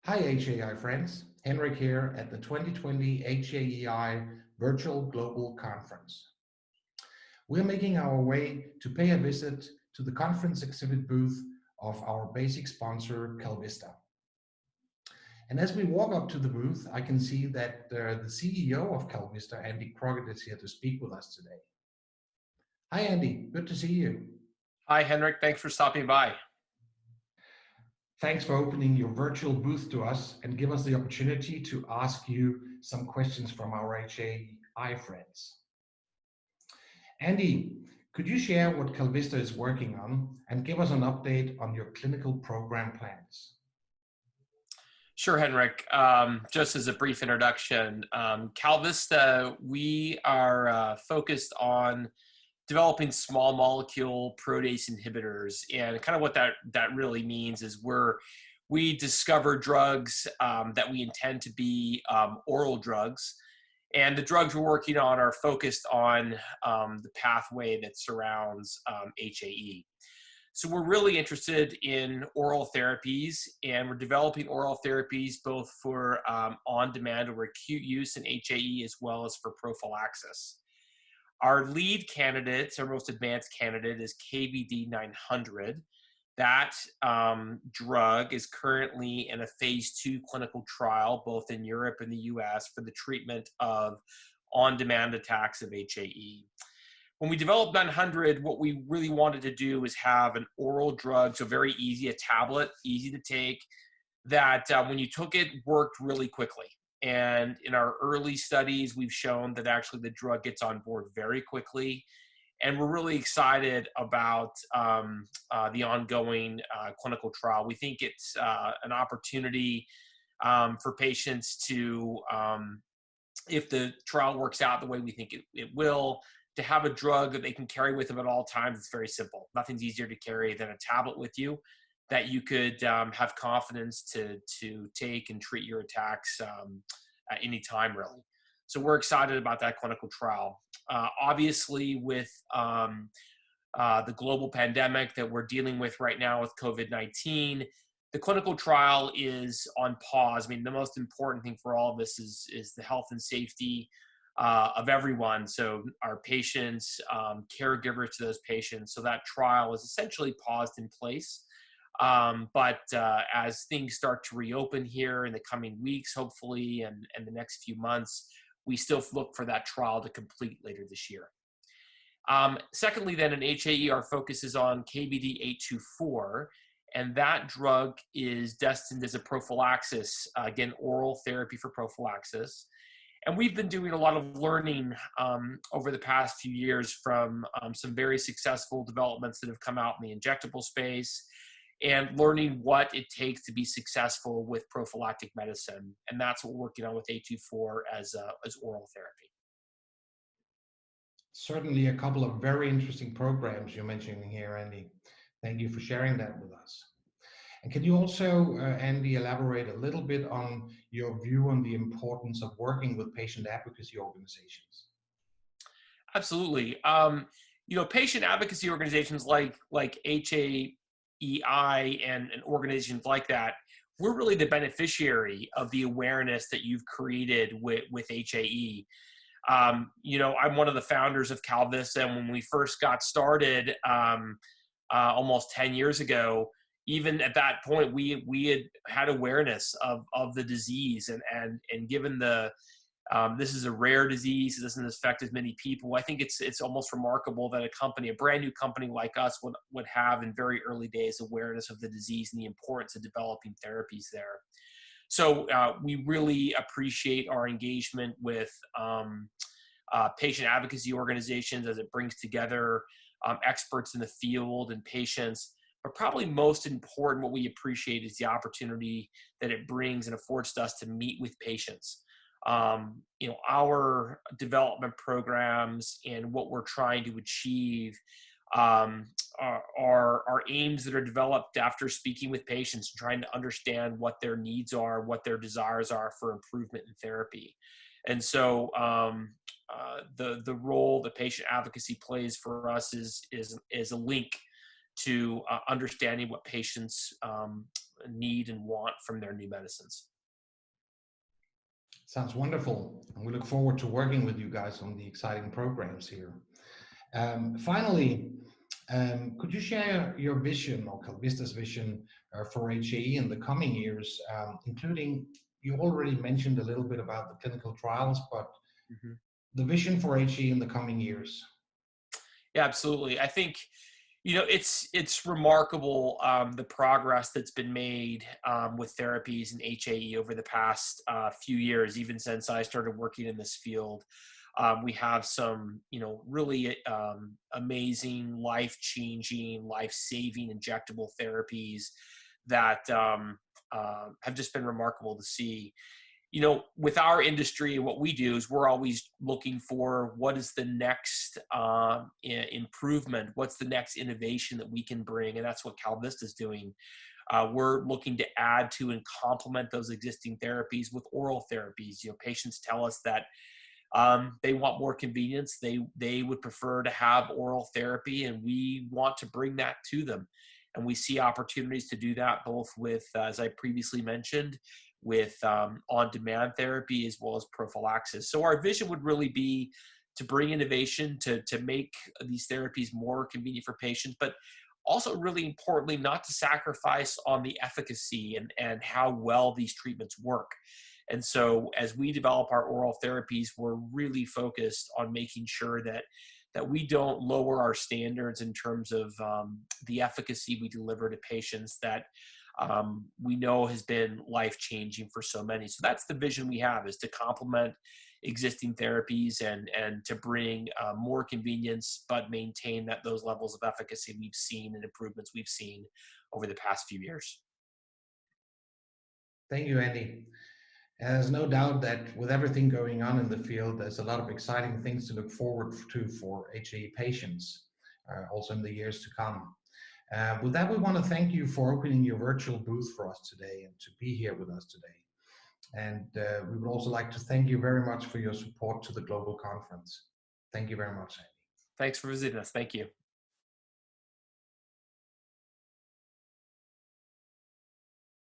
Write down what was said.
Hi HAI friends, Henrik here at the 2020 HAEI Virtual Global Conference. We're making our way to pay a visit to the conference exhibit booth of our basic sponsor KalVista. And as we walk up to the booth, I can see that the CEO of KalVista, Andy Crockett, is here to speak with us today. Hi Andy, good to see you. Hi Henrik, thanks for stopping by. Thanks for opening your virtual booth to us and give us the opportunity to ask you some questions from our HAI friends. Andy, could you share what KalVista is working on and give us an update on your clinical program plans? Sure, Henrik. Just as a brief introduction, KalVista, we are focused on developing small molecule protease inhibitors, and kind of what that really means is we discover drugs that we intend to be oral drugs, and the drugs we're working on are focused on the pathway that surrounds HAE. So we're really interested in oral therapies, and we're developing oral therapies both for on-demand or acute use in HAE as well as for prophylaxis. Our lead candidate, our most advanced candidate, is KVD 900. That drug is currently in a phase 2 clinical trial, both in Europe and the US, for the treatment of on-demand attacks of HAE. When we developed 900, what we really wanted to do is have an oral drug, so very easy, a tablet, easy to take, that when you took it, worked really quickly. And in our early studies, we've shown that actually the drug gets on board very quickly. And we're really excited about the ongoing clinical trial. We think it's an opportunity for patients to, if the trial works out the way we think it will, to have a drug that they can carry with them at all times. It's very simple. Nothing's easier to carry than a tablet with you that you could have confidence to take and treat your attacks at any time, really. So we're excited about that clinical trial. Obviously, with the global pandemic that we're dealing with right now with COVID-19, the clinical trial is on pause. I mean, the most important thing for all of this is the health and safety of everyone. So our patients, caregivers to those patients. So that trial is essentially paused in place. But as things start to reopen here in the coming weeks, hopefully, and the next few months, we still look for that trial to complete later this year. Secondly, then in HAE, our focus is on KVD 824, and that drug is destined as a prophylaxis, again, oral therapy for prophylaxis. And we've been doing a lot of learning over the past few years from some very successful developments that have come out in the injectable space, and learning what it takes to be successful with prophylactic medicine. And that's what we're working on with 824 as oral therapy. Certainly a couple of very interesting programs you're mentioning here, Andy. Thank you for sharing that with us. And can you also, Andy, elaborate a little bit on your view on the importance of working with patient advocacy organizations? Absolutely. Patient advocacy organizations like HAEI and organizations like that, we're really the beneficiary of the awareness that you've created with HAE. I'm one of the founders of KalVista, and when we first got started almost 10 years ago, even at that point, we had awareness of the disease, and given this is a rare disease, it doesn't affect as many people. I think it's almost remarkable that a brand new company like us would have in very early days awareness of the disease and the importance of developing therapies there. So we really appreciate our engagement with patient advocacy organizations as it brings together experts in the field and patients. But probably most important, what we appreciate is the opportunity that it brings and affords us to meet with patients. Our development programs and what we're trying to achieve are aims that are developed after speaking with patients and trying to understand what their needs are, what their desires are for improvement in therapy. And so the role that patient advocacy plays for us is a link to understanding what patients need and want from their new medicines. Sounds wonderful. And we look forward to working with you guys on the exciting programs here. Finally, could you share your vision or KalVista's vision for HAE in the coming years, including, you already mentioned a little bit about the clinical trials, but the vision for HAE in the coming years? Yeah, absolutely. I think, you know, it's remarkable the progress that's been made with therapies in HAE over the past few years, even since I started working in this field. We have some, you know, really amazing, life-changing, life-saving injectable therapies that have just been remarkable to see. You know, with our industry, what we do is we're always looking for what is the next improvement, what's the next innovation that we can bring, and that's what KalVista is doing. We're looking to add to and complement those existing therapies with oral therapies. You know, patients tell us that they want more convenience. They would prefer to have oral therapy, and we want to bring that to them. And we see opportunities to do that both with, as I previously mentioned, with on-demand therapy as well as prophylaxis. So our vision would really be to bring innovation to make these therapies more convenient for patients, but also really importantly, not to sacrifice on the efficacy and how well these treatments work. And so as we develop our oral therapies, we're really focused on making sure that we don't lower our standards in terms of the efficacy we deliver to patients that we know has been life-changing for so many. So that's the vision we have, is to complement existing therapies and to bring more convenience, but maintain those levels of efficacy we've seen and improvements we've seen over the past few years. Thank you, Andy. There's no doubt that with everything going on in the field, there's a lot of exciting things to look forward to for HAE patients, also in the years to come. With that, we want to thank you for opening your virtual booth for us today and to be here with us today. And we would also like to thank you very much for your support to the global conference. Thank you very much, Andy. Thanks for visiting us. Thank you.